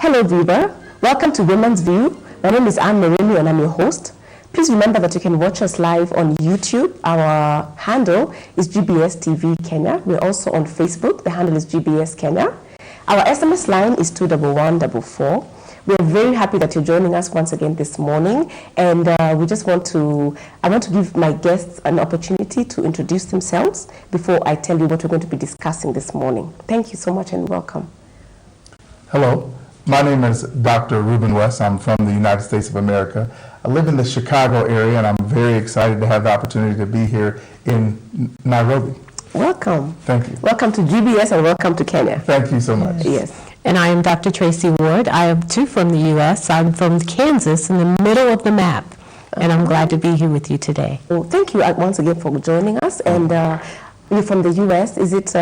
Hello viewer, welcome to Women's View. My name is Anne Meremi and I'm your host. Please remember that you can watch us live on YouTube. Our handle is GBS TV Kenya. We're also on Facebook. The handle is GBS Kenya. Our SMS line is 21144. We're very happy that you're joining us once again this morning, and I want to give my guests an opportunity to introduce themselves before I tell you what we're going to be discussing this morning. Thank you so much and welcome. Hello, my name is Dr. Ruben West. I'm from the United States of America. I live in the Chicago area, and I'm very excited to have the opportunity to be here in Nairobi. Welcome. Thank you. Welcome to GBS and welcome to Kenya. Thank you so much. Yes. And I am Dr. Tracy Ward. I am too from the U.S. I'm from Kansas, in the middle of the map, and I'm glad to be here with you today. Well, thank you once again for joining us. And you're from the U.S. Is it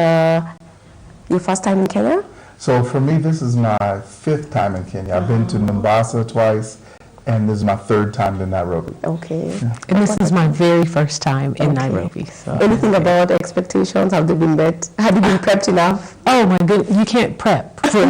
your first time in Kenya? So for me, this is my fifth time in Kenya. I've been to Mombasa twice, and this is my third time in Nairobi. Okay. Yeah. And this is my very first time in Nairobi. So. Anything about expectations? Have they been met? Have you been prepped enough? Oh my goodness, you can't prep for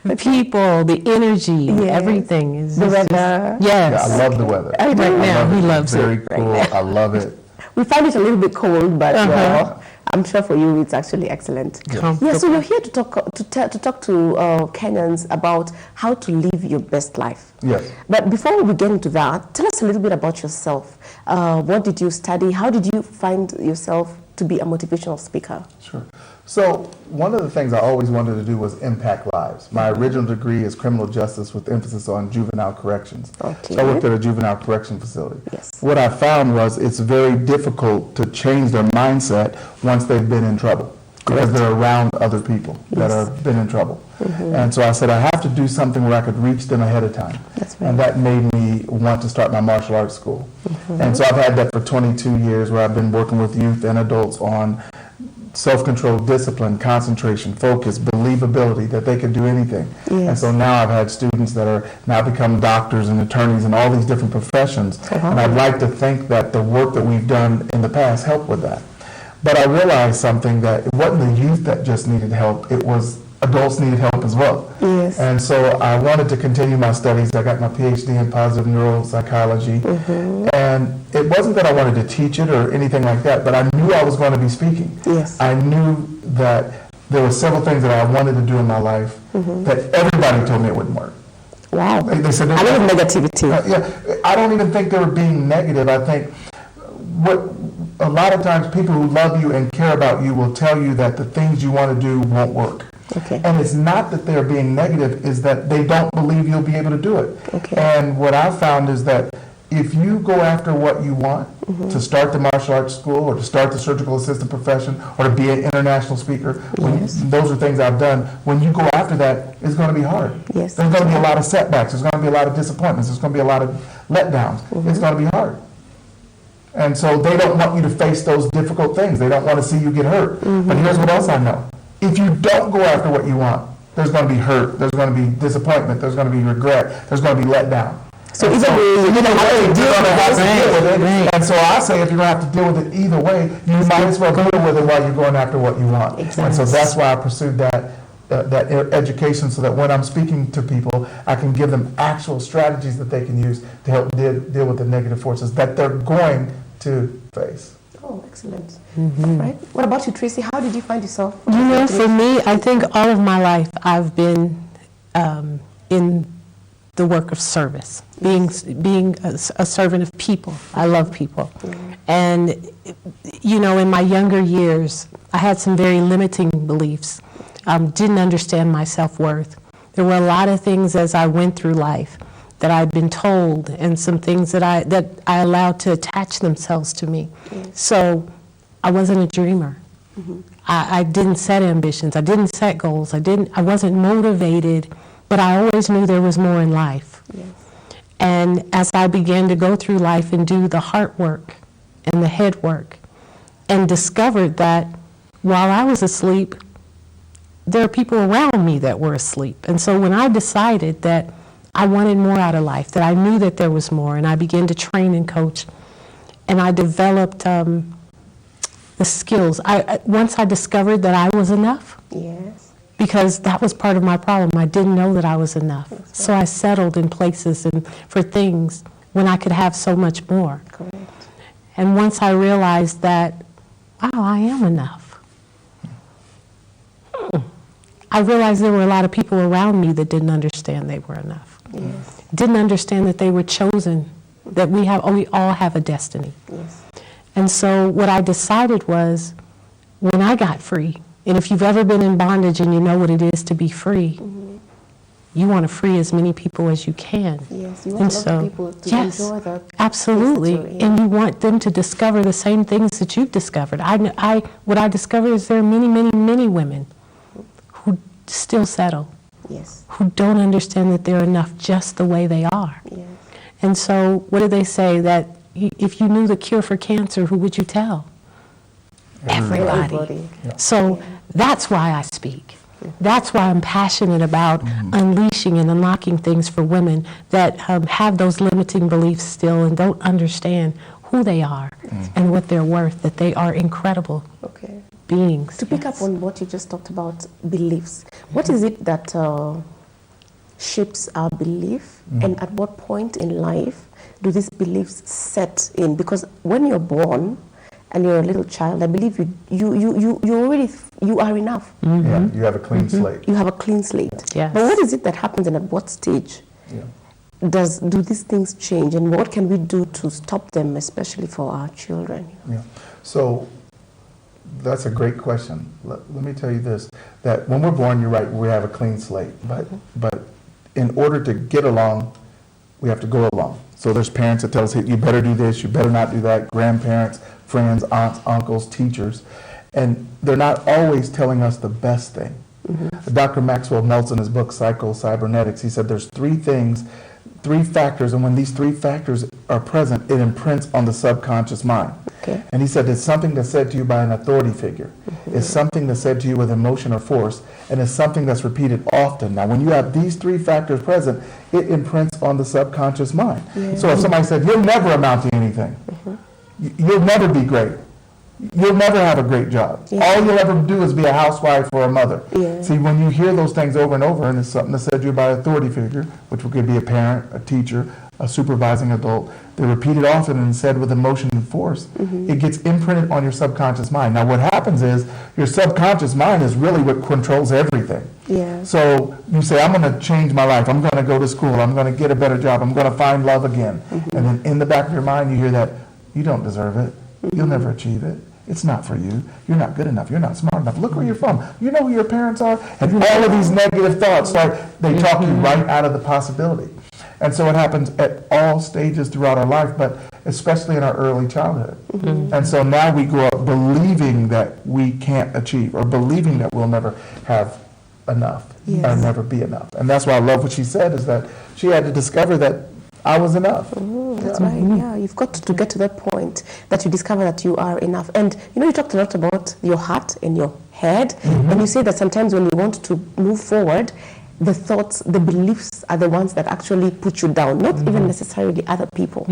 the people, the energy, Yes. everything. Is The just- weather. Yes. Yeah, I love the weather. I know. Right now, love he it. loves Very it. cool. I love it. We find it a little bit cold, but Uh-huh. I'm sure for you it's actually excellent. Comfortable. Yeah, so you're here to talk to Kenyans about how to live your best life. Yes. But before we get into that, tell us a little bit about yourself. What did you study? How did you find yourself to be a motivational speaker? Sure. So one of the things I always wanted to do was impact lives. My original degree is criminal justice with emphasis on juvenile corrections. Okay. So I worked at a juvenile correction facility. Yes. What I found was it's very difficult to change their mindset once they've been in trouble because they're around other people that have been in trouble. And so I said I have to do something where I could reach them ahead of time. That's right. And that made me want to start my martial arts school. And so I've had that for 22 years where I've been working with youth and adults on self-control, discipline, concentration, focus, believability, that they can do anything. Yes. And so now I've had students that are now become doctors and attorneys and all these different professions. And I'd like to think that the work that we've done in the past helped with that. But I realized something, that it wasn't the youth that just needed help, it was adults needed help as well. Yes. And so I wanted to continue my studies. I got my PhD in positive neuropsychology. And it wasn't that I wanted to teach it or anything like that, but I knew I was going to be speaking. Yes. I knew that there were several things that I wanted to do in my life that everybody told me it wouldn't work. Wow. They said, I love negativity. yeah, I don't even think they were being negative. I think what a lot of times people who love you and care about you will tell you that the things you want to do won't work. Okay. And it's not that they're being negative, is that they don't believe you'll be able to do it. Okay. And what I found is that if you go after what you want, to start the martial arts school or to start the surgical assistant profession or to be an international speaker, those are things I've done. When you go after that, it's going to be hard. Yes. There's going to be a lot of setbacks. There's going to be a lot of disappointments. There's going to be a lot of letdowns. It's going to be hard. And so they don't want you to face those difficult things. They don't want to see you get hurt. But here's what else I know. If you don't go after what you want, there's going to be hurt. There's going to be disappointment. There's going to be regret. There's going to be letdown. So either way, you're going to have to deal with it. Right. And so I say if you're going to have to deal with it either way, you might as well deal with it while you're going after what you want. Exactly. And so that's why I pursued that education, so that when I'm speaking to people, I can give them actual strategies that they can use to help deal with the negative forces that they're going to face. Oh, excellent. Right. What about you, Tracy? How did you find yourself? You know, for me, I think all of my life I've been in the work of service, being a servant of people. I love people. And, you know, in my younger years, I had some very limiting beliefs. Didn't understand my self-worth. There were a lot of things as I went through life that I'd been told, and some things that I allowed to attach themselves to me. So I wasn't a dreamer. I didn't set ambitions. I didn't set goals. I wasn't motivated, but I always knew there was more in life. And as I began to go through life and do the heart work and the head work, and discovered that while I was asleep, there are people around me that were asleep. And so when I decided that I wanted more out of life, that I knew that there was more, and I began to train and coach, and I developed the skills. Once I discovered that I was enough, Yes. because that was part of my problem. I didn't know that I was enough. So I settled in places and for things when I could have so much more. Correct. And once I realized that, wow, I am enough. I realized there were a lot of people around me that didn't understand they were enough. Yes. Didn't understand that they were chosen, that we all have a destiny. Yes. And so what I decided was, when I got free, and if you've ever been in bondage and you know what it is to be free, you want to free as many people as you can. Yes, you want a lot of people to enjoy the absolutely, institute, and you want them to discover the same things that you've discovered. What I discovered is there are many, many, many women who still settle, Yes. who don't understand that they're enough just the way they are. Yes. And so what do they say? That if you knew the cure for cancer, who would you tell? Everybody. Yeah. So that's why I speak. That's why I'm passionate about unleashing and unlocking things for women that have those limiting beliefs still and don't understand who they are and what they're worth, that they are incredible Okay. beings. To pick up on what you just talked about, beliefs, what is it that shapes our belief, and at what point in life do these beliefs set in? Because when you're born and you're a little child, I believe you are enough. Yeah, you have a clean slate. You have a clean slate. Yes. But what is it that happens, and at what stage Yeah. do these things change, and what can we do to stop them, especially for our children? Yeah. So that's a great question. Let me tell you this, that when we're born, you're right, we have a clean slate. But in order to get along, we have to go along. So there's parents that tell us, hey, you better do this, you better not do that, grandparents, friends, aunts, uncles, teachers. And they're not always telling us the best thing. Dr. Maxwell Meltz, in his book, Psycho-Cybernetics, he said there's three factors, and when these three factors are present, it imprints on the subconscious mind. Okay. And he said it's something that's said to you by an authority figure. It's something that's said to you with emotion or force, and it's something that's repeated often. Now, when you have these three factors present, it imprints on the subconscious mind. So if somebody said, you'll never amount to anything, you'll never be great, you'll never have a great job. Yeah. All you'll ever do is be a housewife or a mother. Yeah. See, when you hear those things over and over, and it's something that's said to you by an authority figure, which could be a parent, a teacher, a supervising adult, they're repeated often and said with emotion and force, it gets imprinted on your subconscious mind. Now, what happens is your subconscious mind is really what controls everything. Yeah. So you say, I'm going to change my life. I'm going to go to school. I'm going to get a better job. I'm going to find love again. And then in the back of your mind, you hear that, you don't deserve it. You'll never achieve it. It's not for you. You're not good enough. You're not smart enough. Look where you're from. You know who your parents are? And all of these negative thoughts they talk you right out of the possibility. And so it happens at all stages throughout our life, but especially in our early childhood. And so now we grow up believing that we can't achieve, or believing that we'll never have enough, or Yes. never be enough. And that's why I love what she said, is that she had to discover that I was enough. That's right. Yeah, you've got to get to that point that you discover that you are enough. And you talked a lot about your heart and your head, and you say that sometimes when you want to move forward, the thoughts, the beliefs are the ones that actually put you down, not even necessarily other people.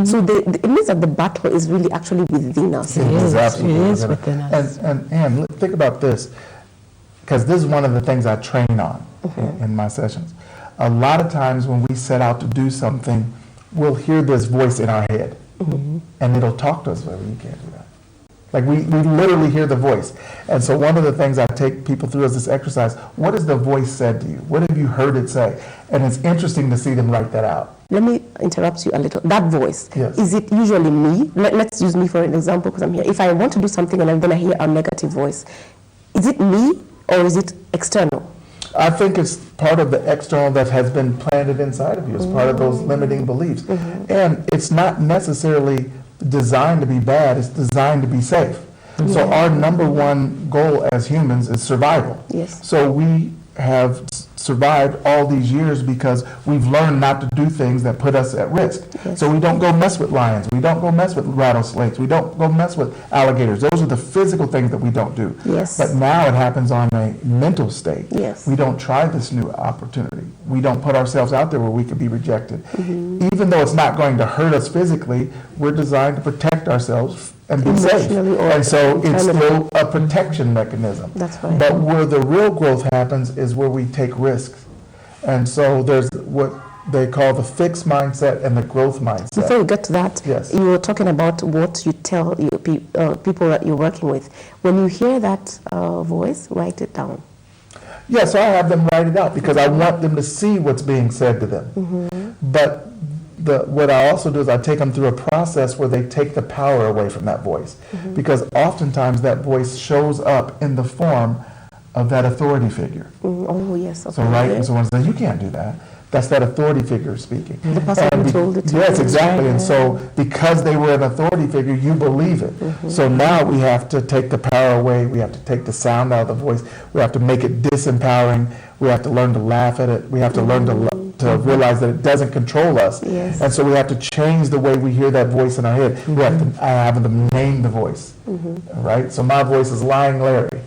So it means that the battle is really actually within us. It is. absolutely It is within us. And think about this, because this is one of the things I train on in my sessions. A lot of times when we set out to do something, we'll hear this voice in our head, and it'll talk to us, well, you can't do that. Like we literally hear the voice. And so one of the things I take people through is this exercise. What has the voice said to you? What have you heard it say? And it's interesting to see them write that out. Let me interrupt you a little. That voice, Yes. is it usually me? Let's use me for an example, because I'm here. If I want to do something and then I hear a negative voice, is it me or is it external? I think it's part of the external that has been planted inside of you. It's part of those limiting beliefs. And it's not necessarily designed to be bad, it's designed to be safe. So our number one goal as humans is survival. Yes. So we have survived all these years because we've learned not to do things that put us at risk. Yes. So we don't go mess with lions, we don't go mess with rattlesnakes, we don't go mess with alligators. Those are the physical things that we don't do. Yes. But now it happens on a mental state. Yes. We don't try this new opportunity. We don't put ourselves out there where we could be rejected. Even though it's not going to hurt us physically, we're designed to protect ourselves and be safe. Emotionally or And so it's internally. still a protection mechanism. That's right. But where the real growth happens is where we take risks. And so there's what they call the fixed mindset and the growth mindset. Before we get to that, Yes. you were talking about what you tell people that you're working with. When you hear that voice, write it down. Yeah, so I have them write it out because I want them to see what's being said to them. But what I also do is I take them through a process where they take the power away from that voice. Because oftentimes that voice shows up in the form of that authority figure. Oh, yes. So right, and someone says, you can't do that. That's that authority figure speaking. The person And who told it to Yes, you. exactly. And so because they were an authority figure, you believe it. So now we have to take the power away. We have to take the sound out of the voice. We have to make it disempowering. We have to learn to laugh at it. We have to learn to realize that it doesn't control us. Yes. And so we have to change the way we hear that voice in our head. We have to have them name the voice. Right? So my voice is Lying Larry.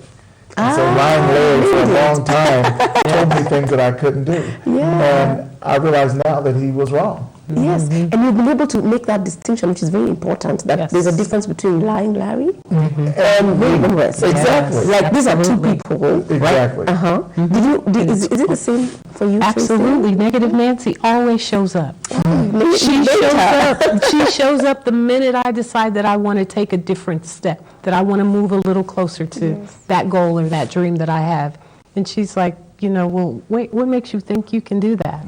And so Lying Larry for a long time told me things that I couldn't do. And I realize now that he was wrong. Yes, and you've been able to make that distinction, which is very important, that Yes. there's a difference between Lying Larry and William West. Exactly. Like, these are two Absolutely. people. Exactly. Uh-huh. Is it the same for you, Tracy? Absolutely. Negative Nancy always shows up. Maybe She later. shows up. She shows up the minute I decide that I want to take a different step, that I want to move a little closer to that goal or that dream that I have. And she's like, well, wait, what makes you think you can do that?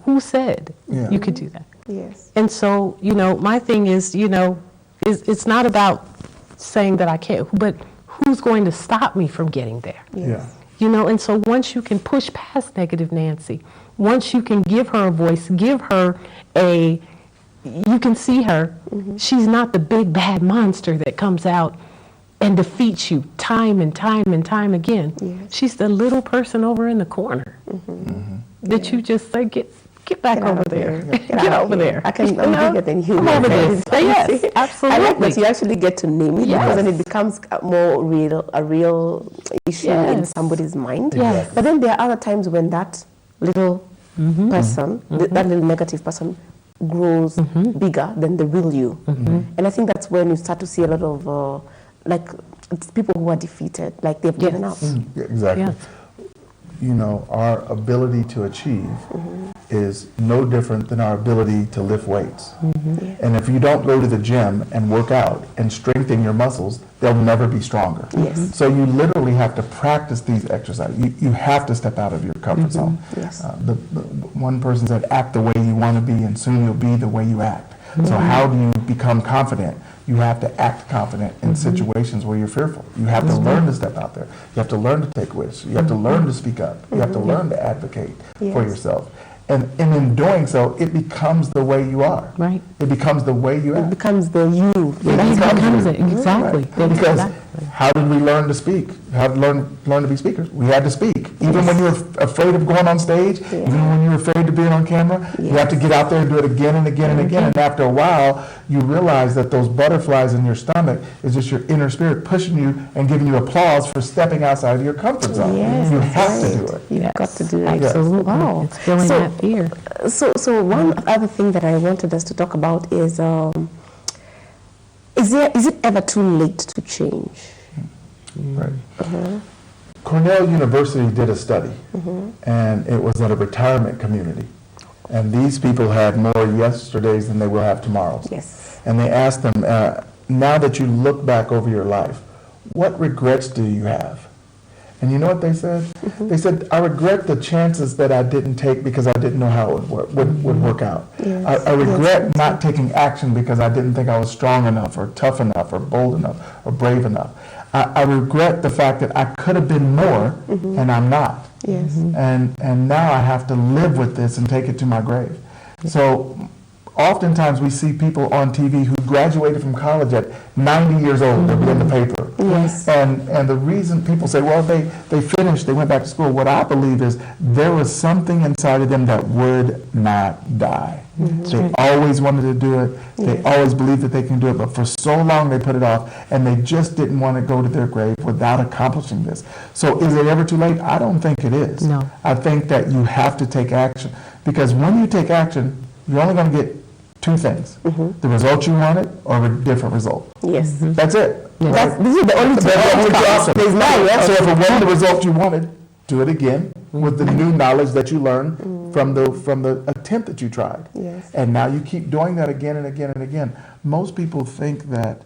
Who said Yeah. you could do that? Yes. And so, my thing is, it's not about saying that I can't, but who's going to stop me from getting there? Yeah. And so once you can push past negative Nancy, once you can give her a voice, give her you can see her, she's not the big bad monster that comes out and defeats you time and time and time again. Yes. She's the little person over in the corner that you just say, get back Get out over of there. here. Get over there. I'm bigger than you. I'm over this. Yes, I like absolutely. that you actually get to name it, Yes. because then it becomes a real issue in Yes. somebody's mind. Yes. But then there are other times when that little person, that little negative person, grows bigger than the real you. And I think that's when you start to see a lot of it's people who are defeated, like they've given up. Yeah, exactly. Yeah. Our ability to achieve is no different than our ability to lift weights. And if you don't go to the gym and work out and strengthen your muscles, they'll never be stronger. Yes. So you literally have to practice these exercises. You have to step out of your comfort zone. Yes. The one person said, act the way you want to be and soon you'll be the way you act. So how do you become confident? You have to act confident in situations where you're fearful. You have to learn to step out there. You have to learn to take risks. You have to learn to speak up. You have to learn to advocate for Yes. yourself. And in doing so, it becomes the way you are. Right. It becomes the way you It act. becomes the you. It becomes it. Exactly. Right. Because Exactly. how did we learn to speak? How did we learn to be speakers? We had to speak. Even when you were afraid of going on stage, even when you were afraid to be on camera, you have to get out there and do it again and again and again. And after a while, you realize that those butterflies in your stomach is just your inner spirit pushing you and giving you applause for stepping outside of your comfort zone. Yes, You that's have to right. do it. You've got to do it. Absolutely. Wow. It's feeling So- that fear. So one other thing that I wanted us to talk about is it ever too late to change? Right. Cornell University did a study, and it was at a retirement community. And these people had more yesterdays than they will have tomorrows. Yes. And they asked them, now that you look back over your life, what regrets do you have? And you know what they said? They said, I regret the chances that I didn't take because I didn't know how it would work out. Yes. I regret not taking action because I didn't think I was strong enough or tough enough or bold enough or brave enough. I regret the fact that I could have been more and I'm not. Yes. And now I have to live with this and take it to my grave. So oftentimes we see people on TV who graduated from college at 90 years old. They'll be in the paper. Yes. And the reason people say, well, they finished, they went back to school. What I believe is there was something inside of them that would not die. They always wanted to do it. They always believed that they can do it. But for so long they put it off, and they just didn't want to go to their grave without accomplishing this. So is it ever too late? I don't think it is. No. I think that you have to take action. Because when you take action, you're only going to get two things. The result you wanted or a different result. Yes. That's it. These are the only two That's the only two outcomes. options. There's nothing else. So if it wasn't the result you wanted, do it again with the new knowledge that you learned from the attempt that you tried. Yes. And now you keep doing that again and again and again. Most people think that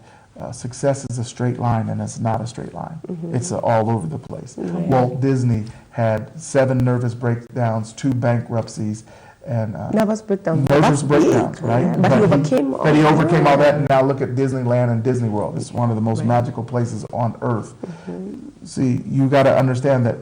success is a straight line, and it's not a straight line. It's all over the place. Walt Disney had 7 nervous breakdowns, 2 bankruptcies, and Nervous breakdown. nervous That's breakdowns, big. right? Yeah. But he overcame all But he overcame all that. that, and now look at Disneyland and Disney World. It's one of the most magical places on earth. See, you got to understand that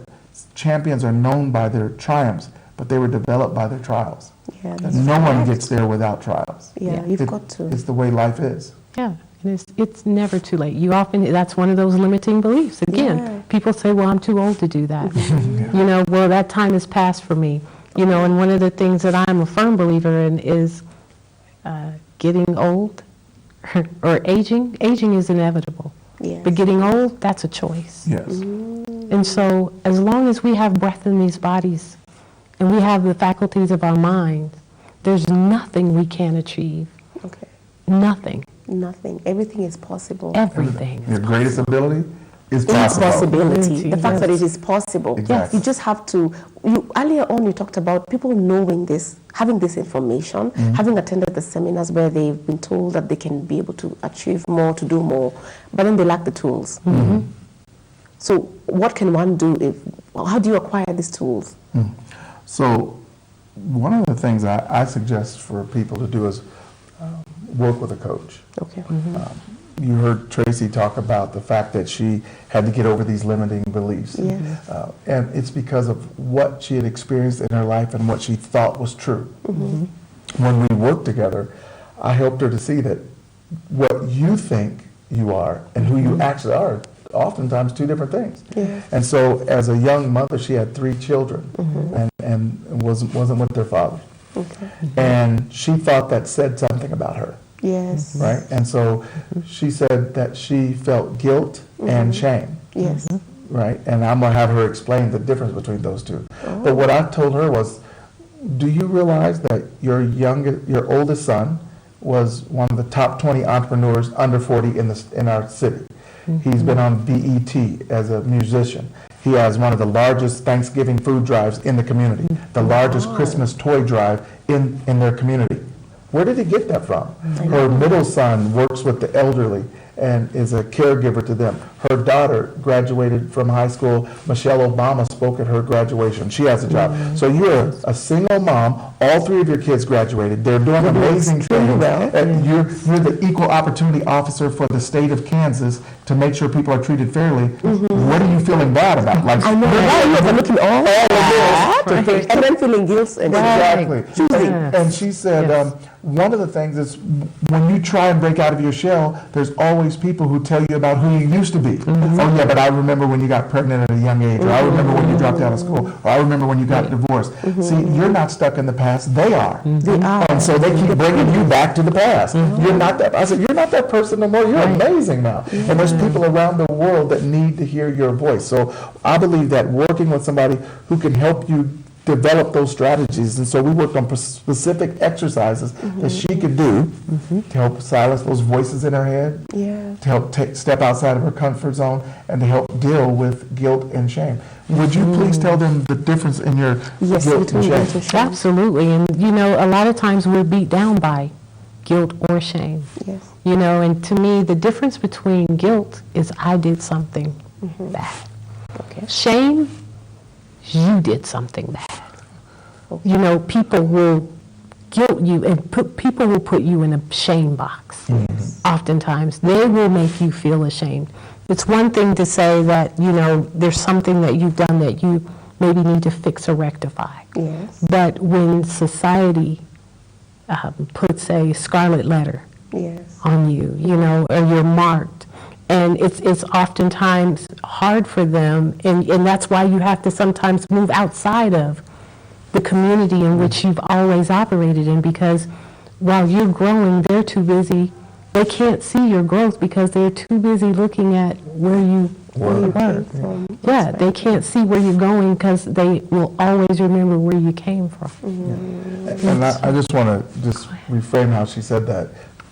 champions are known by their triumphs, but they were developed by their trials. Yeah, And that's no one correct. gets there without trials. Yeah, you've got to. It's the way life is. Yeah, and it's never too late. You often, that's one of those limiting beliefs. Again, Yeah. people say, well, I'm too old to do that. You know, well, that time has passed for me. You know, and one of the things that I'm a firm believer in is getting old or aging. Aging is inevitable. Yes. But getting old, that's a choice. Yes. And so as long as we have breath in these bodies and we have the faculties of our minds, there's nothing we can't achieve. Okay. Nothing. Nothing. Everything is possible. Everything. Your greatest ability is possible. Impossibility. The fact Yes. that it is possible. Exactly. You just have to. Earlier on, you talked about people knowing this, having this information, having attended the seminars where they've been told that they can be able to achieve more, to do more, but then they lack the tools. So, what can one do? How do you acquire these tools? So, one of the things I suggest for people to do is work with a coach. Okay. You heard Tracy talk about the fact that she had to get over these limiting beliefs. Yes. And it's because of what she had experienced in her life and what she thought was true. When we worked together, I helped her to see that what you think you are and who you actually are oftentimes two different things. Yes. And so as a young mother, she had 3 children and wasn't with their father. Okay. And she thought that said something about her. Yes. Right? And so she said that she felt guilt and shame. Yes. Right? And I'm going to have her explain the difference between those two. But what I told her was, do you realize that your oldest son was one of the top 20 entrepreneurs under 40 in our city? He's been on BET as a musician. He has one of the largest Thanksgiving food drives in the community, the largest Christmas toy drive in their community. Where did he get that from? Her middle son works with the elderly and is a caregiver to them. Her daughter graduated from high school. Michelle Obama spoke at her graduation. She has a job. So you're a single mom. All 3 of your kids graduated. They're doing amazing things. And you're the equal opportunity officer for the state of Kansas to make sure people are treated fairly. What are you feeling bad about? Like, I know. Now you're looking all that, Right. and then feeling guilt and Exactly. choosing. And she said, one of the things is when you try and break out of your shell, there's always people who tell you about who you used to be. Oh yeah, but I remember when you got pregnant at a young age, or I remember when you dropped out of school, or I remember when you got divorced. See, you're not stuck in the past, they are. They are. And so they keep bringing you back to the past. You're not that, I said, you're not that person no more, you're amazing now. And there's people around the world that need to hear your voice. So I believe that working with somebody who can help you develop those strategies. And so we worked on specific exercises that she could do to help silence those voices in her head, Yeah. to help step outside of her comfort zone, and to help deal with guilt and shame. Would you please tell them the difference in your Yes, guilt between and guilt shame? and shame. Absolutely. And, you know, a lot of times we're beat down by guilt or shame. Yes. You know, and to me, the difference between guilt is I did something bad. Okay. Shame, you did something bad. You know, people will guilt you and people will put you in a shame box. Oftentimes, they will make you feel ashamed. It's one thing to say that, you know, there's something that you've done that you maybe need to fix or rectify. Yes. But when society puts a scarlet letter Yes. on you, you know, or you're marked, and it's oftentimes hard for them, and that's why you have to sometimes move outside of the community in which you've always operated in, because while you're growing, they're too busy. They can't see your growth because they're too busy looking at where you Word. you came from. Yeah, they can't see where you're going because they will always remember where you came from. And I just want to just reframe how she said that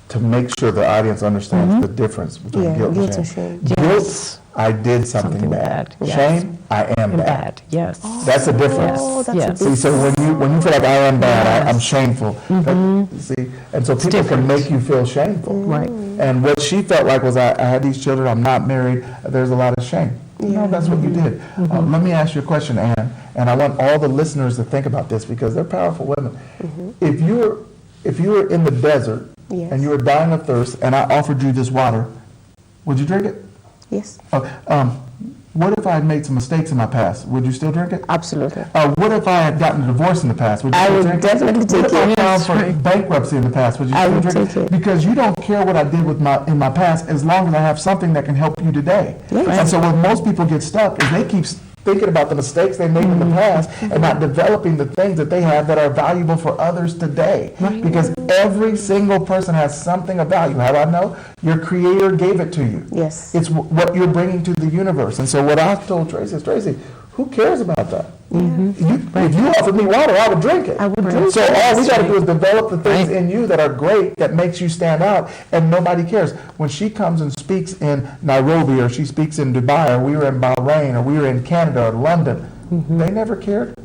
to make sure the audience understands the difference between Yeah, guilt guilt and and shame. shame. Guilt, I did something bad. Yes. Shame, I am And bad. bad, yes. That's the difference. Oh, that's Yes. a big See, so when you feel like I am bad, I'm Yes. shameful. See, and so people can different. make you feel shameful. Right. And what she felt like was, I had these children, I'm not married, there's a lot of shame. No, that's what you did. Let me ask you a question, Ann, and I want all the listeners to think about this because they're powerful women. If you were in the desert Yes. and you were dying of thirst and I offered you this water, would you drink it? Yes, What if I had made some mistakes in my past? Would you still drink it? absolutely. What if I had gotten a divorce in the past? Would you I still would drink definitely it? take What if I it. filed Yes, for right. bankruptcy in the past? Would you I still would drink take it. Because you don't care what I did with in my past as long as I have something that can help you today. Yes. And so where most people get stuck is they keep thinking about the mistakes they made in the past and not developing the things that they have that are valuable for others today. Because every single person has something of value. How do I know? Your creator gave it to you. Yes. It's what you're bringing to the universe. And so what I told Tracy is, Tracy, who cares about that? If you offered me water, I would drink it. I would drink So it. all we got to do is develop the things Right. in you that are great, that makes you stand out, and nobody cares. When she comes and speaks in Nairobi, or she speaks in Dubai, or we were in Bahrain, or we were in Canada, or London, they never cared.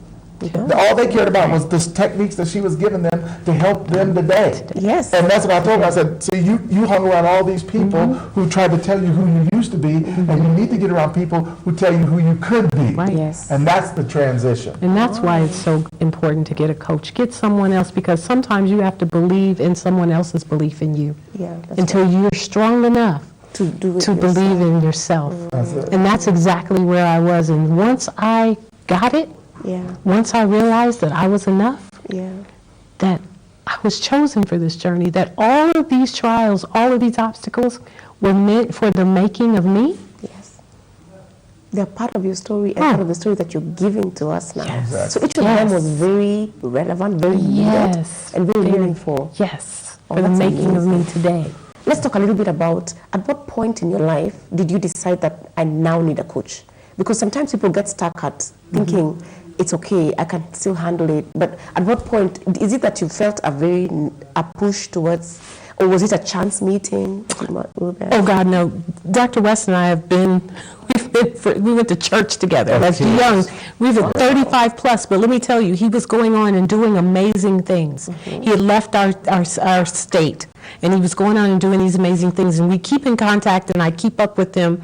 All they cared about was the techniques that she was giving them to help them today. Yes. And that's what I told her. I said, see, you hung around all these people who tried to tell you who you used to be, and you need to get around people who tell you who you could be. Right. Yes. And that's the transition. And that's why it's so important to get a coach. Get someone else, because sometimes you have to believe in someone else's belief in you Yeah, that's until you're strong enough to do it to believe in yourself. That's it. And that's exactly where I was. And once I got it, Yeah, once I realized that I was enough, yeah. that I was chosen for this journey, that all of these trials, all of these obstacles were meant for the making of me. Yes. They're part of your story and part of the story that you're giving to us now. Yes. So each of them was very relevant, very needed, Yes. and very meaningful. Yes, Oh, for the that's making of me today. Let's talk a little bit about at what point in your life did you decide that I now need a coach? Because sometimes people get stuck at thinking it's okay, I can still handle it. But at what point is it that you felt a push towards, or was it a chance meeting? Oh God, no. Dr. West and I have been, we went to church together as young. We were 35 plus, but let me tell you, he was going on and doing amazing things. He had left our state, and he was going on and doing these amazing things, and we keep in contact, and I keep up with him.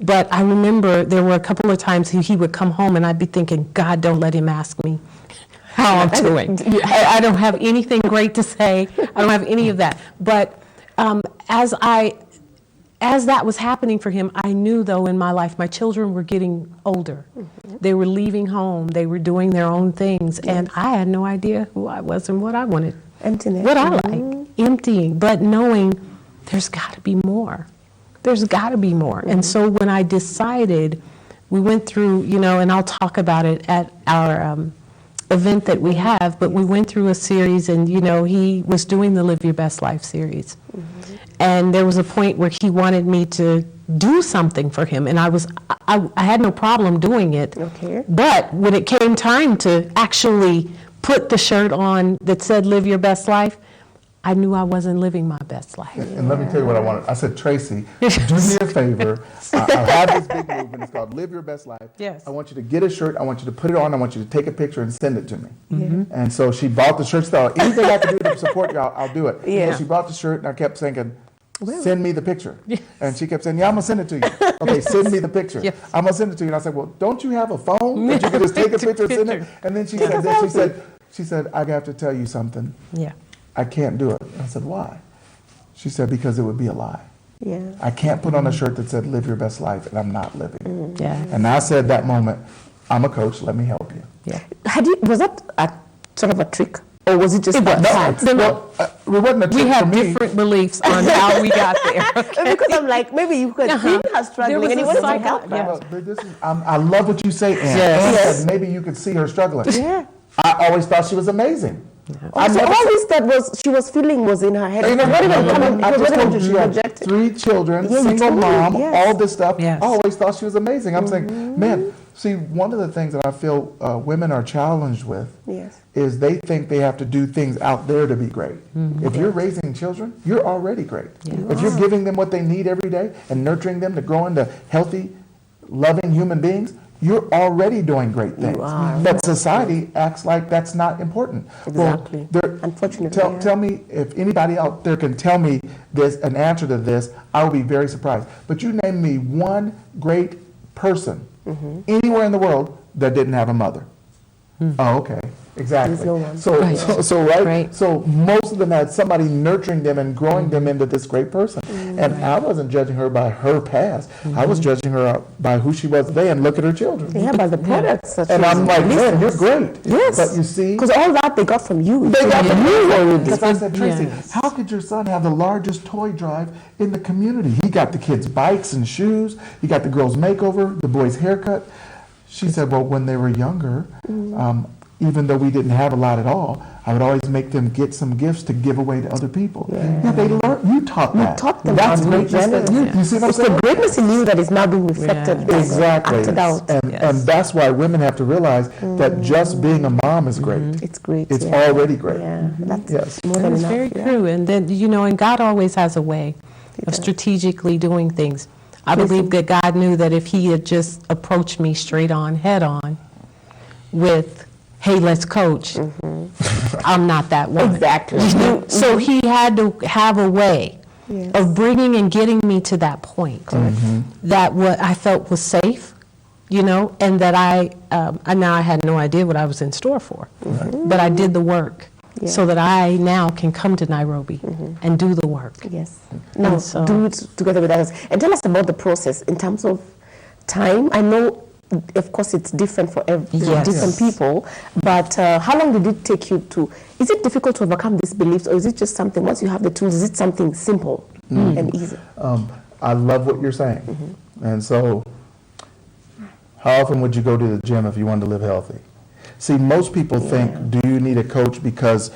But I remember there were a couple of times he would come home, and I'd be thinking, God, don't let him ask me how I'm doing. I don't have anything great to say. I don't have any of that. But as that was happening for him, I knew, though, in my life, my children were getting older. They were leaving home. They were doing their own things. And I had no idea who I was and what I wanted. Emptiness. What I like. Emptying. But knowing there's got to be more. There's got to be more. And so when I decided, we went through, and I'll talk about it at our event that we have, but we went through a series, and, he was doing the Live Your Best Life series. And there was a point where he wanted me to do something for him, and I had no problem doing it. Okay. But when it came time to actually put the shirt on that said Live Your Best Life, I knew I wasn't living my best life. And let me tell you what I wanted. I said, Tracy, do me a favor. I have this big movement. It's called Live Your Best Life. Yes. I want you to get a shirt. I want you to put it on. I want you to take a picture and send it to me. And so she bought the shirt. So anything I can do to support you, I'll do it. Yeah. So she bought the shirt, and I kept thinking, send me the picture. And she kept saying, yeah, I'm going to send it to you. Okay, send me the picture. Yes. I'm going to send it to you. And I said, well, don't you have a phone that you can just take a picture and send it? And then she said, I have to tell you something. Yeah. I can't do it. I said, why? She said, because it would be a lie. Yeah. I can't put on a shirt that said, live your best life, and I'm not living. Yeah. And I said that moment, I'm a coach, let me help you. Yeah. Was that a sort of a trick, or was it just It was. that? Well, it wasn't a trick We for have me. different beliefs on how we got there. Because I'm like, maybe you could see her struggling, was and you a wanted to cycle, help her. yeah. Well, but this is, I love what you say, Ann. Yes. Ann said maybe you could see her struggling. Yeah. I always thought she was amazing. I So never all said- this that she was feeling was in her head. Ain't no- It wasn't even coming. I It just wasn't told you even she had projected. 3 children, Yeah, you single told me, mom, yes. all this stuff. Yes. I always thought she was amazing. I'm saying, man, see, one of the things that I feel women are challenged with Yes. is they think they have to do things out there to be great. If you're raising children, you're already great. If you're giving them what they need every day and nurturing them to grow into healthy, loving human beings, you're already doing great things. are. But society acts like that's not important. Exactly. Unfortunately, yeah. Tell me if anybody out there can tell me this, an answer to this, I will be very surprised. But you name me one great person anywhere in the world that didn't have a mother. Oh, okay. Exactly. There's no one. So, Right. right? Right. So most of them had somebody nurturing them and growing them into this great person. And I wasn't judging her by her past. I was judging her by who she was today and look at her children. Yeah, but the products that And she I'm like, man, you're releases. great. Yes. But you see, Because all that they got from you. they got the new already. Because I said, Tracy, Yes. how could your son have the largest toy drive in the community? He got the kids' bikes and shoes. He got the girls' makeover, the boys' haircut. She said, well, when they were younger, even though we didn't have a lot at all, I would always make them get some gifts to give away to other people. Yeah, they learned. You taught that. taught them That's how to be greatness. That generous. you see what I'm It's the saying? greatness in you that is now being reflected. Yeah. Exactly. Acted out. And Yes. that's why women have to realize that just being a mom is great. It's great. It's yeah. already great. Yeah, that's Yes. more And than it's enough. very yeah. true. And then, and God always has a way of strategically doing things. I believe that God knew that if he had just approached me straight on, head on, with, hey, let's coach, I'm not that one. Exactly. You know? So he had to have a way Yes. of bringing and getting me to that point that what I felt was safe, and that now I had no idea what I was in store for, but I did the work Yeah. so that I now can come to Nairobi and do the work. Yes. Now, And so- do it together with others. And tell us about the process in terms of time. I know, of course, it's different for Yes. different people, but how long did it take you to? Is it difficult to overcome these beliefs, or is it just something, once you have the tools, is it something simple and easy? I love what you're saying. And so, how often would you go to the gym if you wanted to live healthy? See, most people think, do you need a coach because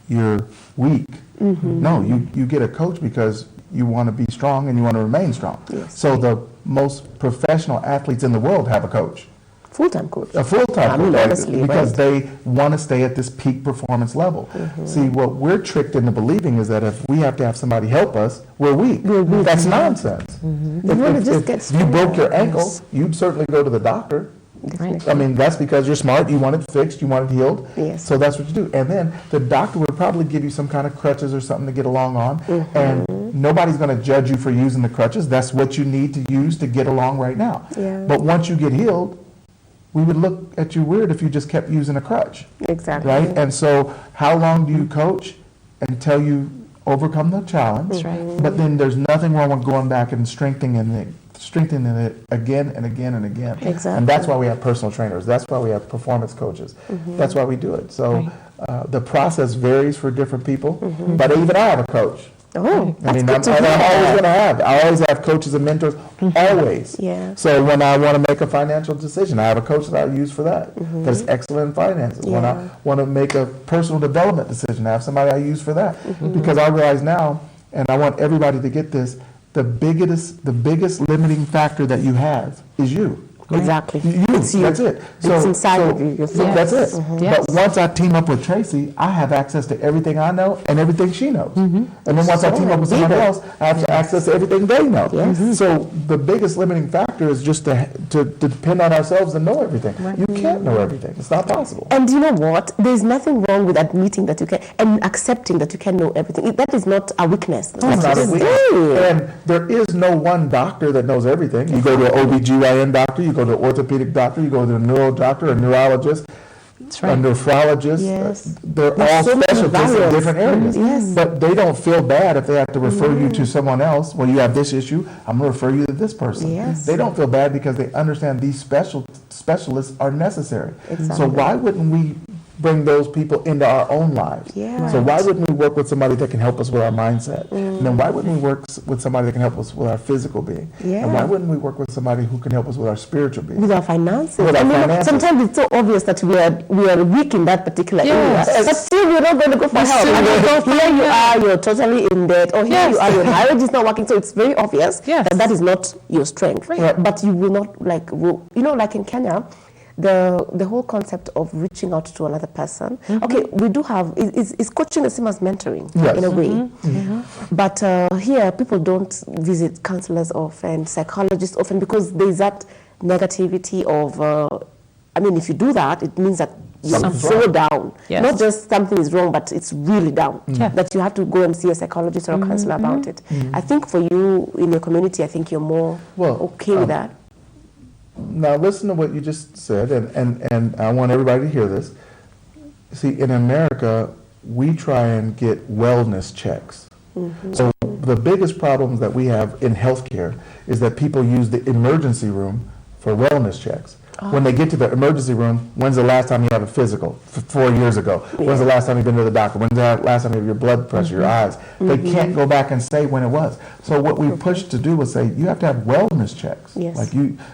you're weak? No, you get a coach because you want to be strong and you want to remain strong. Yes. So the most professional athletes in the world have a coach. Full-time coach. A full-time I mean, coach, honestly, because right. they want to stay at this peak performance level. See, what we're tricked into believing is that if we have to have somebody help us, we're weak. That's nonsense. You wanna just get if you broke your stronger. ankle, Yes. you'd certainly go to the doctor. Right. I mean, that's because you're smart, you want it fixed, you want it healed. Yes. So that's what you do. And then the doctor would probably give you some kind of crutches or something to get along on. And nobody's going to judge you for using the crutches. That's what you need to use to get along right now. Yeah. But once you get healed, we would look at you weird if you just kept using a crutch. Exactly. Right? And so how long do you coach until you overcome the challenge? That's right. But then there's nothing wrong with going back and strengthening it again and again and again. Exactly. And that's why we have personal trainers. That's why we have performance coaches. That's why we do it. So the process varies for different people. But even I have a coach. Oh, I mean, that's I'm good to hear. always going to have. I always have coaches and mentors, always. Yeah. So when I want to make a financial decision, I have a coach that I use for that. That's excellent in finances. When I Yeah. want to make a personal development decision, I have somebody I use for that. Because I realize now, and I want everybody to get this, the biggest limiting factor that you have is you. Exactly. You, It's you. that's it. It's inside of you. Your So that's it. Yes. But once I team up with Tracy, I have access to everything I know and everything she knows. And then once I team up with someone else, I have access to everything they know. So the biggest limiting factor is just to depend on ourselves and know everything. You can't know everything. It's not possible. And you know what? There's nothing wrong with admitting that you can and accepting that you can know everything. That is not a weakness. It's not a weakness. And there is no one doctor that knows everything. You go to an OBGYN doctor, you go to an orthopedic doctor, you go to a neuro doctor, a neurologist, That's a right. nephrologist. Yes. They're There's all so many specialists in variants. different areas. Yes. But they don't feel bad if they have to refer you to someone else. Well, you have this issue, I'm going to refer you to this person. Yes. They don't feel bad because they understand these specialists are necessary. So Exactly. why wouldn't we bring those people into our own lives. Yeah. So why wouldn't we work with somebody that can help us with our mindset? And then why wouldn't we work with somebody that can help us with our physical being? Yeah. And why wouldn't we work with somebody who can help us with our spiritual being? With our finances. With our finances. Sometimes it's so obvious that we are weak in that particular Yes. area. But still, we're not going to go for help. still And don't go for here you help. are, you're totally in debt. Or here Yes. you are, your marriage is not working. So it's very obvious Yes. that that is not your strength. Right. But you will not, like, like in Kenya, the whole concept of reaching out to another person. Okay, we do have, is coaching the same as mentoring Yes. in a way. But here, people don't visit counselors often, psychologists often, because there's that negativity of, if you do that, it means that you're Something's so wrong. down. Yes. Not just something is wrong, but it's really down. Yeah. That you have to go and see a psychologist or a counselor about it. I think for you, in your community, I think you're more okay with that. Now listen to what you just said, and I want everybody to hear this. See, in America, we try and get wellness checks. So the biggest problems that we have in healthcare is that people use the emergency room for wellness checks. When they get to the emergency room, when's the last time you have a physical? 4 years ago. When's the last time you've been to the doctor? When's the last time you have your blood pressure, your eyes? They can't go back and say when it was. So what we pushed to do was say, you have to have wellness checks. Yes.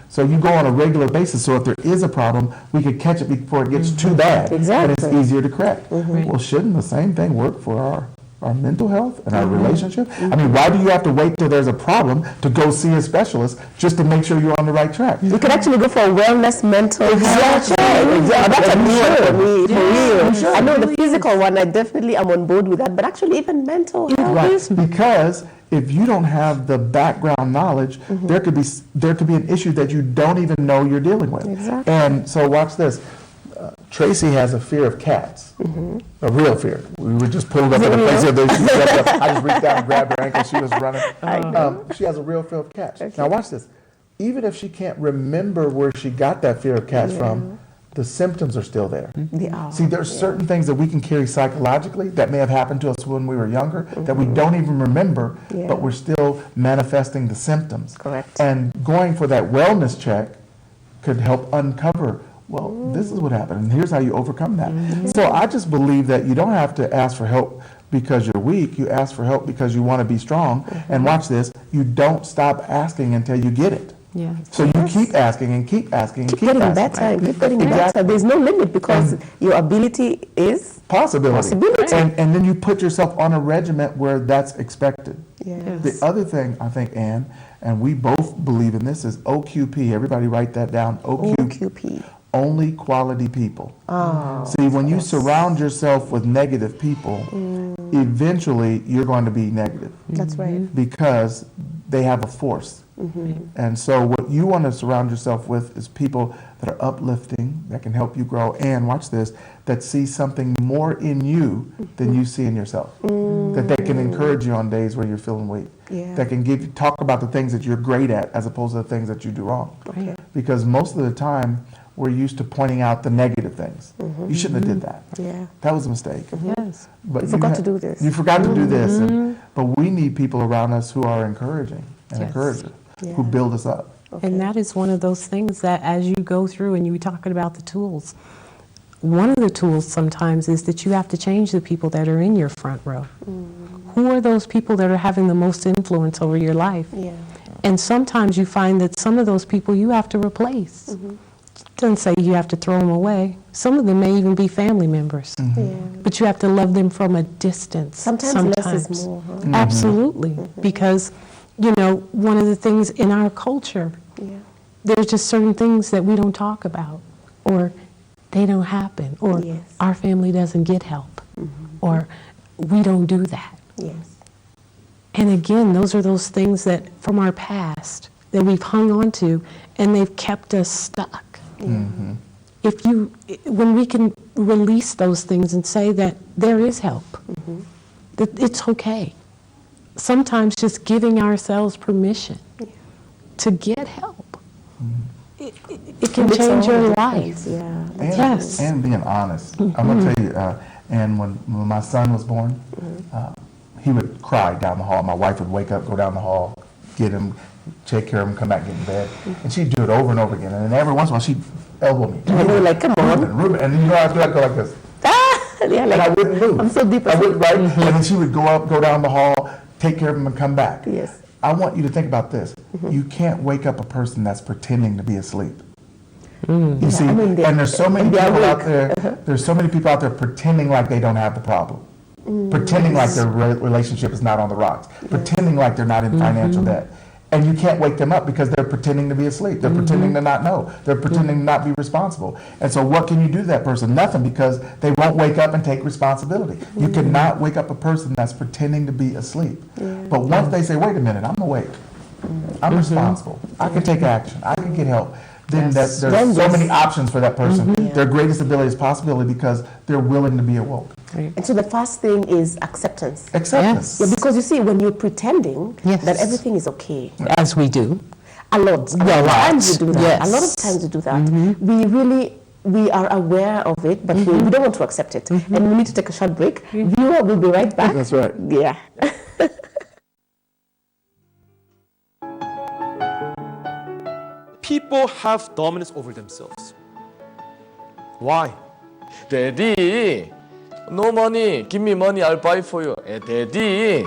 So you go on a regular basis, so if there is a problem, we could catch it before it gets too bad. Exactly. And it's easier to correct. Well, shouldn't the same thing work for our mental health and our relationship? I mean, why do you have to wait till there's a problem to go see a specialist just to make sure you're on the right track? You could actually go for a wellness mental health check. Exactly. That's a new one for me, for real. should. I know the physical one, I definitely am on board with that, but actually even mental health. Right, because if you don't have the background knowledge, there could be an issue that you don't even know you're dealing with. Exactly. And so watch this. Tracy has a fear of cats, a real fear. We were just pulled up in a place the other day. She stepped up. I just reached down and grabbed her ankle. She was running. She has a real fear of cats. Now watch this. Even if she can't remember where she got that fear of cats from, the symptoms are still there. They are. See, there's certain things that we can carry psychologically that may have happened to us when we were younger that we don't even remember, but we're still manifesting the symptoms. Correct. And going for that wellness check could help uncover, well, this is what happened, and here's how you overcome that. So I just believe that you don't have to ask for help because you're weak. You ask for help because you want to be strong. And watch this, you don't stop asking until you get it. Yes. So you keep asking and keep asking and Keep keep getting asking. better and keep getting Exactly. better. There's no limit because your ability is Possibility. Possibility. And then you put yourself on a regiment where that's expected. Yes. The other thing, I think, Ann, and we both believe in this, is OQP. Everybody write that down. OQP. Only quality people. Oh, See, when you surround yourself with negative people, eventually you're going to be negative That's right. because they have a force. And so what you want to surround yourself with is people that are uplifting, that can help you grow, and watch this, that see something more in you than you see in yourself. That they can encourage you on days where you're feeling weak. Yeah. That can talk about the things that you're great at as opposed to the things that you do wrong. Okay. Because most of the time, we're used to pointing out the negative things. You shouldn't have did that. Yeah. That was a mistake. Yes. But You forgot to do this. You forgot to do this. But we need people around us who are encouraging and Yes. encouragers, Yeah. who build us up. And that is one of those things that as you go through and you were talking about the tools, one of the tools sometimes is that you have to change the people that are in your front row. Who are those people that are having the most influence over your life? Yeah. And sometimes you find that some of those people you have to replace. Doesn't say you have to throw them away. Some of them may even be family members. Yeah. But you have to love them from a distance. Sometimes less is more, huh? Absolutely. Because, you know, one of the things in our culture, Yeah. there's just certain things that we don't talk about, or they don't happen, or Yes. our family doesn't get help, or we don't do that. Yes. And again, those are those things that from our past that we've hung on to, and they've kept us stuck. When we can release those things and say that there is help, that it's okay. Sometimes just giving ourselves permission to get help, it can Makes change all your the life. difference. Yeah. And, Yes. and being honest. I'm going to tell you, and when my son was born, he would cry down the hall. My wife would wake up, go down the hall, get him, take care of him, come back, get in bed. And she'd do it over and over again. And then every once in a while, she'd elbow me. And you're like, come on. Ruben. And then you know, I'd go like this. Yeah, and like, I wouldn't move. I'm so deep I wouldn't, right? asleep. And then she would go down the hall, take care of him, and come back. Yes. I want you to think about this. You can't wake up a person that's pretending to be asleep. You see, I mean, and there's so many they're people out awake. there. There's so many people out there pretending like they don't have the problem, pretending like their relationship is not on the rocks, pretending like they're not in financial debt, and you can't wake them up because they're pretending to be asleep. They're pretending to not know. They're pretending to not be responsible. And so, what can you do to that person? Nothing, because they won't wake up and take responsibility. You cannot wake up a person that's pretending to be asleep. But once they say, "Wait a minute, I'm awake. I'm responsible. I can take action. I can get help." Then there's so many options for that person. Their greatest ability is possibility because they're willing to be awoke. And so the first thing is acceptance. Acceptance. Yeah, because you see, when you're pretending Yes. that everything is okay, As we do. a lot of times you do that. Yes. A lot of times you do that. We are aware of it, but we don't want to accept it. And we need to take a short break. Viewer, will be right back. That's right. Yeah. People have dominance over themselves. Why? Daddy, no money. Give me money. I'll buy for you. Daddy,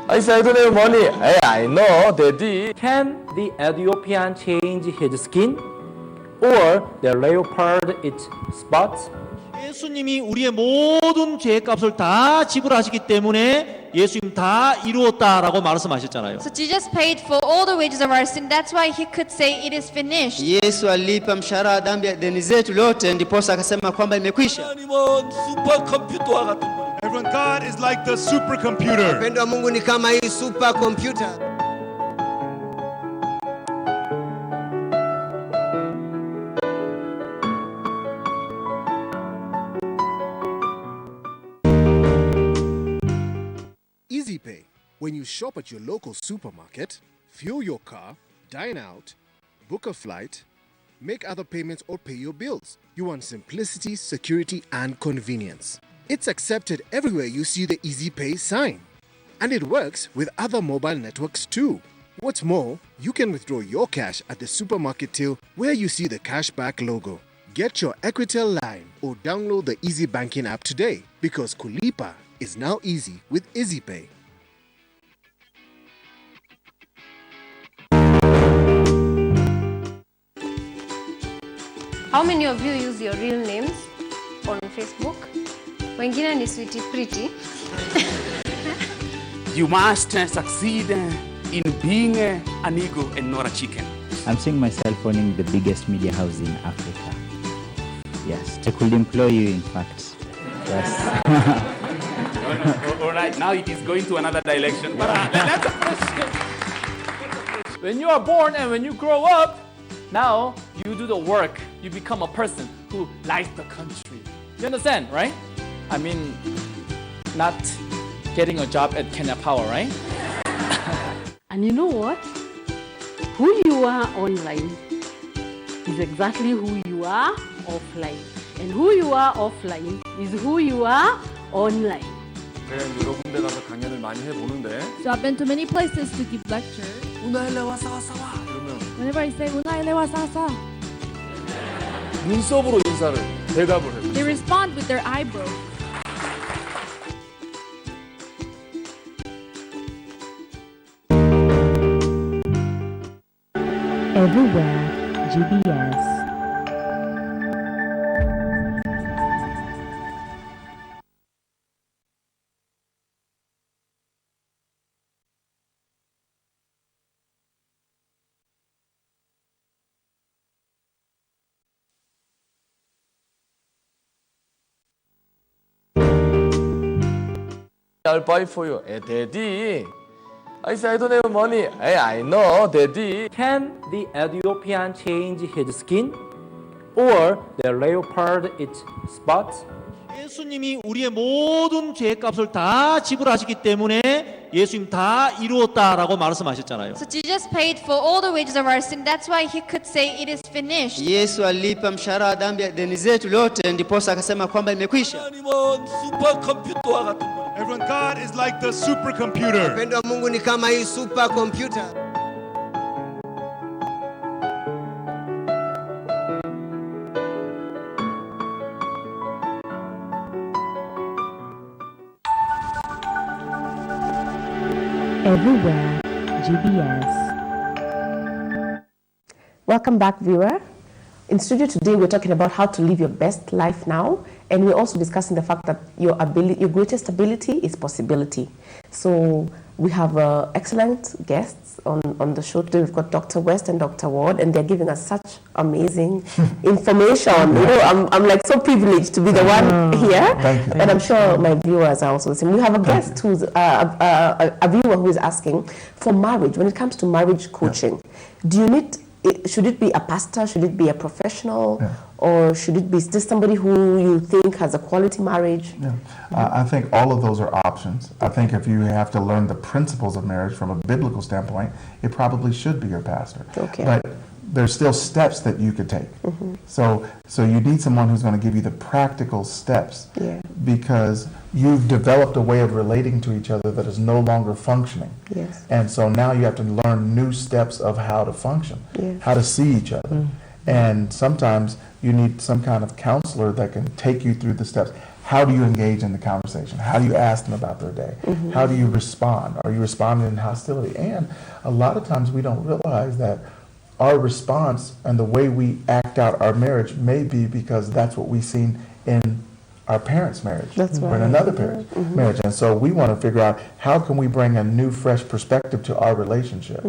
I say I don't have money. I know, Daddy. Can the Ethiopian change his skin, or the leopard its spots? 예수님이 우리의 모든 죄값을 다 지불하시기 때문에 예수님 다 이루었다라고 말씀하셨잖아요. So Jesus paid for all the wages of our sin. That's why he could say it is finished. Yesu alipa mshahara wa dhambi ya deni zetu lote, ndiposa akasema kwamba imekwisha. 하나님은 슈퍼컴퓨터와 같은 분이에요. Everyone, God is like the supercomputer. Upendo wa Mungu ni kama hii super computer. EasyPay. When you shop at your local supermarket, fuel your car, dine out, book a flight, make other payments, or pay your bills. You want simplicity, security, and convenience. It's accepted everywhere you see the EasyPay sign. And it works with other mobile networks too. What's more, you can withdraw your cash at the supermarket till where you see the cashback logo. Get your Equitel line or download the Easy Banking app today, because Kulipa is now easy with EasyPay. How many of you use your real names on Facebook? Wengine ni Sweetie Pretty. You must succeed in being an eagle and not a chicken. I'm seeing myself owning the biggest media house in Africa. Yes, they could employ you, in fact. Yes. All right, now it is going to another direction. But that's a question. When you are born and when you grow up, now you do the work. You become a person who likes the country. You understand, right? I mean, not getting a job at Kenya Power, right? And you know what? Who you are online is exactly who you are offline. And who you are offline is who you are online. 여러 군데 가서 강연을 많이 해보는데 So I've been to many places to give lectures. 우나일레와 사와사와 이러면 Whenever I say "Unaelewa sasa," 눈썹으로 인사를 대답을 해요. they respond with their eyebrow. Everywhere GBS. I'll buy for you. Daddy, I say I don't have money. I know, Daddy. Can the Ethiopian change his skin, or the leopard its spots? 예수님이 우리의 모든 죄값을 다 지불하시기 때문에 예수님 다 이루었다라고 말씀하셨잖아요. So Jesus paid for all the wages of our sin. That's why he could say it is finished. Yesu alipa mshahara wa dhambi ya deni zetu lote, ndiposa akasema kwamba imekwisha. 하나님은 슈퍼컴퓨터와 같은 분이에요. Everyone, God is like the supercomputer. Upendo wa Mungu ni kama hii super computer. Everywhere GBS. Welcome back, viewer. In studio today, we're talking about how to live your best life now, and we're also discussing the fact that your greatest ability is possibility. So we have excellent guests on the show today. We've got Dr. West and Dr. Ward, and they're giving us such amazing information. You know, I'm like so privileged to be the one here, Thank you. and I'm sure my viewers are also the same. We have a guest who's a viewer who is asking for marriage. When it comes to marriage coaching, do you need? Should it be a pastor? Should it be a professional? Or should it be just somebody who you think has a quality marriage? I think all of those are options. I think if you have to learn the principles of marriage from a biblical standpoint, it probably should be your pastor. Okay. But there's still steps that you could take. So you need someone who's going to give you the practical steps, because you've developed a way of relating to each other that is no longer functioning. Yes. And so now you have to learn new steps of how to function, how to see each other. And sometimes you need some kind of counselor that can take you through the steps. How do you engage in the conversation? How do you ask them about their day? How do you respond? Are you responding in hostility? And a lot of times we don't realize that our response and the way we act out our marriage may be because that's what we've seen in our parents' marriage, or in another parent's marriage. And so we want to figure out how can we bring a new, fresh perspective to our relationship.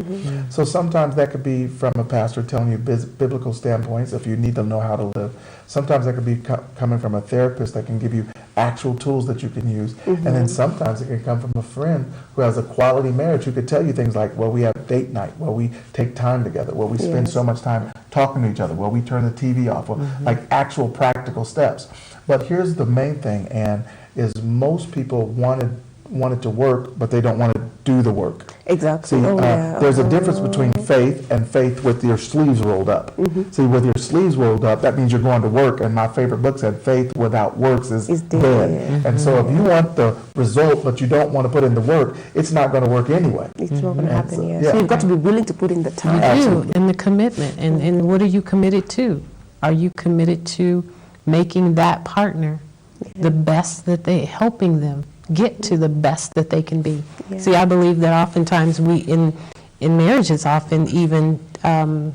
So sometimes that could be from a pastor telling you biblical standpoints if you need to know how to live. Sometimes that could be coming from a therapist that can give you actual tools that you can use. And then sometimes it can come from a friend who has a quality marriage who could tell you things like, well, we have date night, well, we take time together, well, we spend so much time talking to each other, well, we turn the TV off, well, like actual practical steps. But here's the main thing, Anne, is most people want it to work, but they don't want to do the work. Exactly. See, there's a difference between faith and faith with your sleeves rolled up. See, with your sleeves rolled up, that means you're going to work. And my favorite book said, faith without works is dead. And so if you want the result, but you don't want to put in the work, it's not going to work anyway. It's not going to happen, So you've got to be willing to put in the time. You do, and the commitment. And what are you committed to? Are you committed to making that partner the best that helping them get to the best that they can be? See, I believe that oftentimes we, in marriages, often even the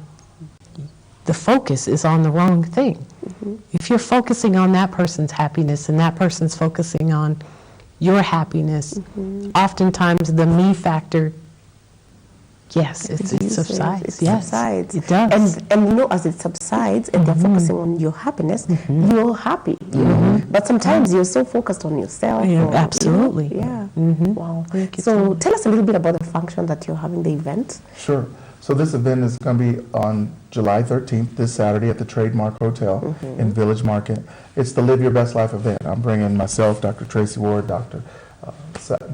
focus is on the wrong thing. If you're focusing on that person's happiness and that person's focusing on your happiness, oftentimes the me factor, it subsides. It does. And you know, as it subsides and they're focusing on your happiness, you're happy. You know? But sometimes you're so focused on yourself. Absolutely. Wow. So tell us a little bit about the function that you're having, the event. Sure. So this event is going to be on July 13th, this Saturday, at the Trademark Hotel in Village Market. It's the Live Your Best Life event. I'm bringing myself, Dr. Tracy Ward, Dr.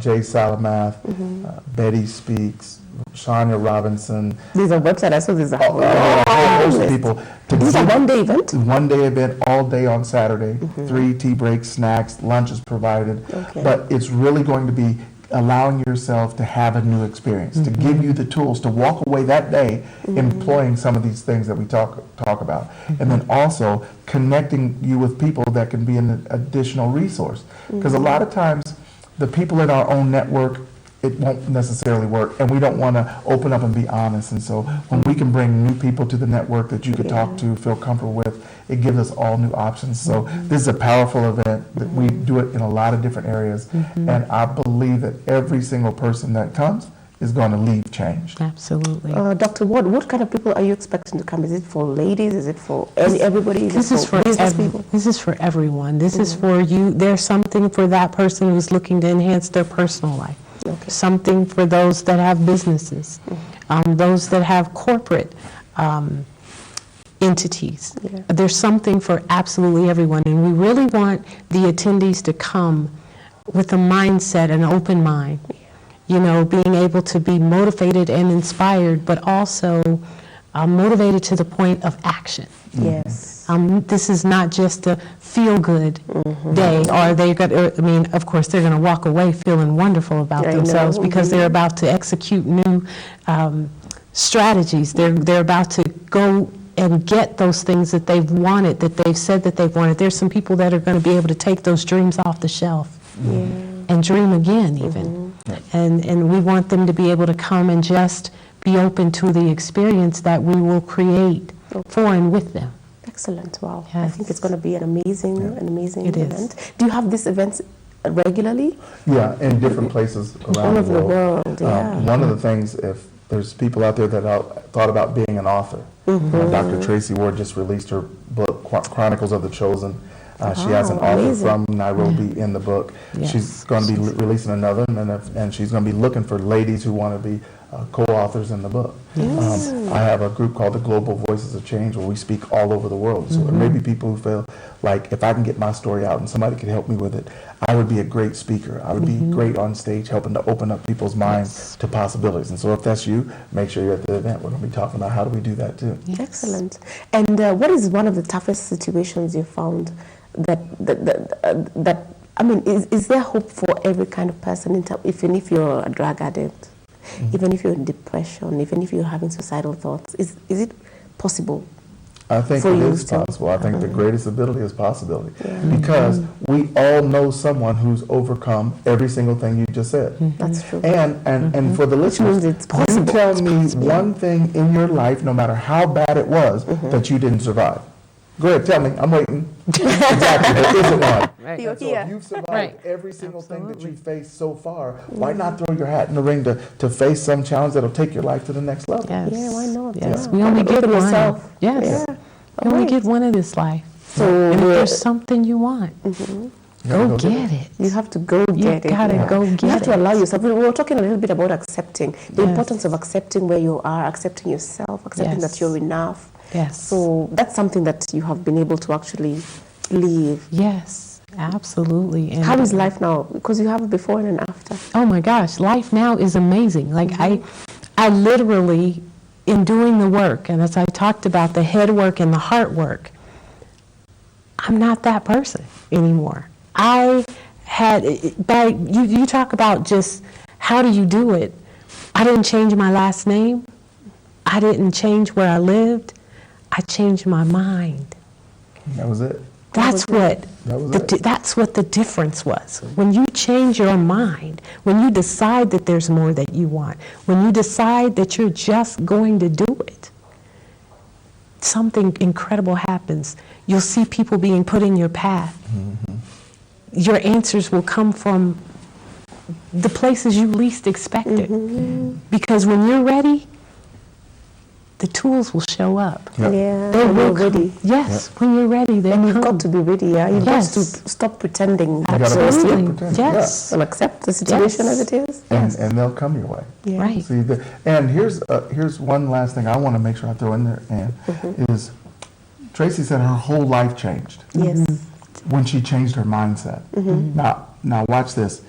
Jay Salamath, Betty Speaks, Shania Robinson. There's a website. I saw there's a whole host of people. This is a one-day event? One-day event, all day on Saturday. 3 tea breaks, snacks, lunch is provided. But it's really going to be allowing yourself to have a new experience, to give you the tools to walk away that day employing some of these things that we talk about. And then also connecting you with people that can be an additional resource. Because a lot of times, the people in our own network, it won't necessarily work, and we don't want to open up and be honest. And so when we can bring new people to the network that you could talk to, feel comfortable with, it gives us all new options. So this is a powerful event that we do it in a lot of different areas, and I believe that every single person that comes is going to leave changed. Absolutely. Dr. Ward, what kind of people are you expecting to come? Is it for ladies? Is it for everybody? This is for people? This is for everyone. This is for you. There's something for that person who's looking to enhance their personal life. Something for those that have businesses, those that have corporate entities. There's something for absolutely everyone, and we really want the attendees to come with a mindset, an open mind. You know, being able to be motivated and inspired, but also motivated to the point of action. Yes. This is not just a feel-good day, or I mean, of course, they're going to walk away feeling wonderful about themselves because they're about to execute new strategies. They're about to go and get those things that they've wanted, that they've said that they've wanted. There's some people that are going to be able to take those dreams off the shelf and dream again, even. And we want them to be able to come and just be open to the experience that we will create for and with them. Excellent. Wow. Yes. I think it's going to be an amazing It is. event. Do you have these events regularly? Yeah, in different places All around over the world, yeah. One of the things, if there's people out there that thought about being an author, Dr. Tracy Ward just released her book, Chronicles of the Chosen. She has an author amazing. from Nairobi in the book. Yes. She's going to be releasing another, and she's going to be looking for ladies who want to be co-authors in the book. I have a group called the Global Voices of Change where we speak all over the world. So there may be people who feel like if I can get my story out and somebody can help me with it, I would be a great speaker. I would be great on stage helping to open up people's minds to possibilities. And so if that's you, make sure you're at the event. We're going to be talking about how do we do that too. Yes. Excellent. And what is one of the toughest situations you found that I mean, is there hope for every kind of person, even if you're a drug addict, even if you're in depression, even if you're having suicidal thoughts? Is it possible? I think for it you is still? possible. I think the greatest ability is possibility. Because we all know someone who's overcome every single thing you just said. That's true. And for the listeners, means it's you possible. tell me one thing in your life, no matter how bad it was, that you didn't survive. Go ahead, tell me. I'm waiting. Exactly. There isn't one. Right. You're And so here. if you've survived Right. every single thing that you've faced so far, why not throw your hat in the ring to face some challenge that'll take your life to the next level? Yes. Yeah, why not? Yes, Yeah. we only get Open one. yourself. Yes. Yeah. You only Alright. get one in this life. So And if we're- there's something you want, You gotta go get get it. You have to go You get it. gotta go You have get to it. allow yourself. We were talking a little bit about accepting, the Yes. importance of accepting where you are, accepting yourself, accepting Yes. that you're enough. Yes. So that's something that you have been able to actually live. Yes, absolutely. And How is life now? Because you have a before and an after. oh my gosh, life now is amazing. Like I literally, in doing the work, and as I talked about the head work and the heart work, I'm not that person anymore. I had, you talk about just how do you do it? I didn't change my last name. I didn't change where I lived. I changed my mind. That was it. That's what That was it. that's what the difference was. When you change your mind, when you decide that there's more that you want, when you decide that you're just going to do it, something incredible happens. You'll see people being put in your path. Your answers will come from the places you least expected. Because when you're ready, the tools will show up. Yeah. Yeah, They when will you're ready. come. Yes, when you're ready, they'll And you've come. got to be ready, yeah? You've Yes. got to stop pretending. You gotta Absolutely. pretend, Yes. And accept the situation Yes. as it is. And they'll come your way. Yeah. Right. See, and here's one last thing I want to make sure I throw in there, Ann, is Tracy said her whole life changed Yes. when she changed her mindset. Now watch this.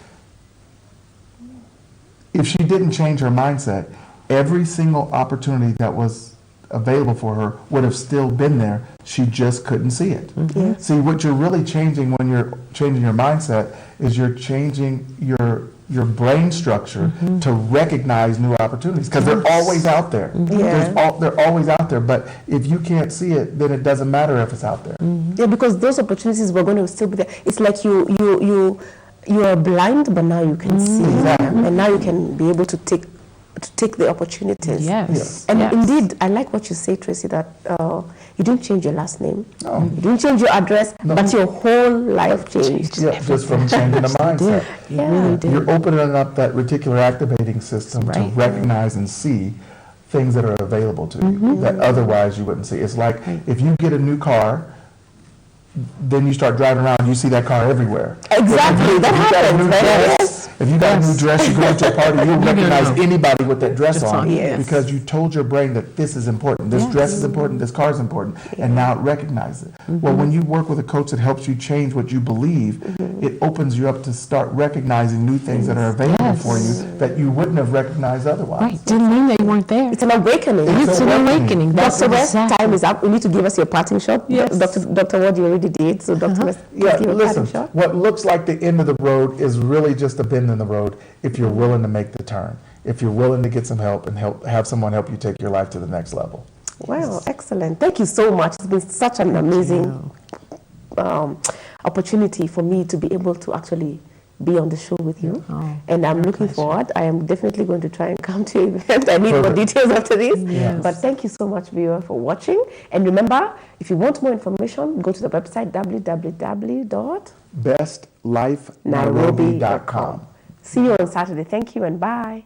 If she didn't change her mindset, every single opportunity that was available for her would have still been there. She just couldn't see it. See, what you're really changing when you're changing your mindset is you're changing your brain structure to recognize new opportunities because they're always out there. They're always out there, but if you can't see it, then it doesn't matter if it's out there. Yeah, because those opportunities were going to still be there. It's like you are blind, but now you can see, and now you can be able to take the opportunities. Yes. And Yes. indeed, I like what you say, Tracy, that you didn't change your last name. No. You didn't change your address, but your whole life changed. Yeah, just from changing the mindset. You really did. You're opening up that reticular activating system to Right. recognize and see things that are available to you that otherwise you wouldn't see. It's like if you get a new car, then you start driving around, you see that car everywhere. Exactly, that happens. Yes. If you got a new dress, you go to a party, you'll recognize anybody with that dress Just on on, yes. because you told your brain that this is important, this dress is important, this car is important, and now it recognizes it. Well, when you work with a coach that helps you change what you believe, it opens you up to start recognizing new things that are available for you that you wouldn't have recognized otherwise. Right, didn't mean they weren't there. It's an awakening. It's an awakening. awakening. That's Dr. West, exactly. time is up. We need to give us your parting shot. Yes. Dr. Ward, you already did. So Dr. West, please Yeah, give a listen, parting shot. what looks like the end of the road is really just a bend in the road if you're willing to make the turn, if you're willing to get some help and have someone help you take your life to the next level. Wow, excellent. Thank you so much. It's been such an amazing opportunity for me to be able to actually be on the show with you. Oh, and I'm looking forward. I am definitely going to try and come to your event. I need more details after this. Yes. But thank you so much, viewer, for watching. And remember, if you want more information, go to the website bestlifenairobi.com. See you on Saturday. Thank you and bye.